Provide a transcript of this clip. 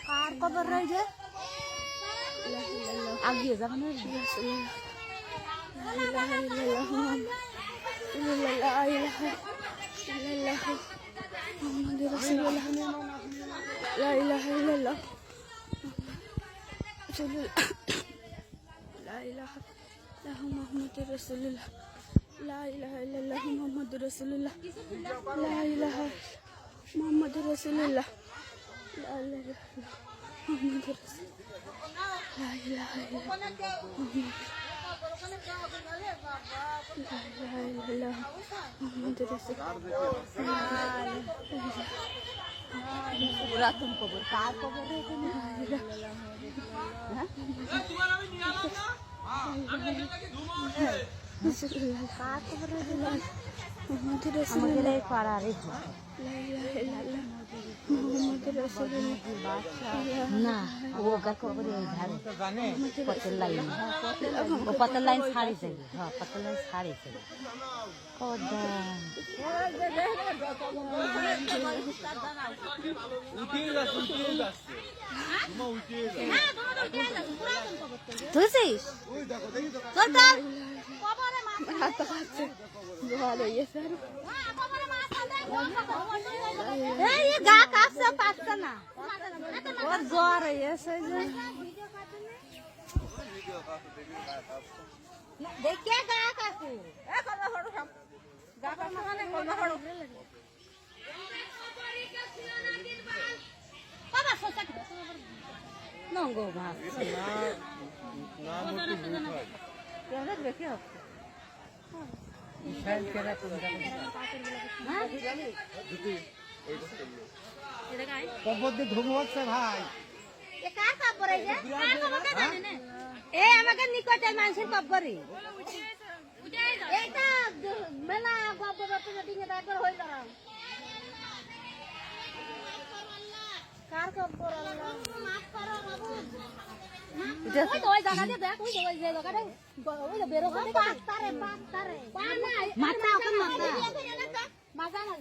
কার কবর রই যে আগিয়ে যাবেন محمد رسول الله لا إله إلا الله محمد رسول الله لا إله محمد رسول الله لا إله محمد رسول لا إله إلا الله محمد رسول পুরাতন কবর কার কবর না ওগা কবর পতল লাইন ও পতল লাইন ছাড়ি যাই হ্যাঁ পতল লাইন ছাড়ি যাই তুলছিস গা কাঁপছে পাচ্ছে না ওর জ্বর হয়েছে দেখে গা কাকু নঙ্গ ভাত দেখে আমাকে নিকটের মানুষের কবরে এইটা মেলা কবর হয়ে দাঁড়াও কার কবর মাফ করো বাবু ওই জায়গাতে দেখ ওই জায়গাটা ওই বেরো করে পাঁচ তারে মাথা ওকে মাথা না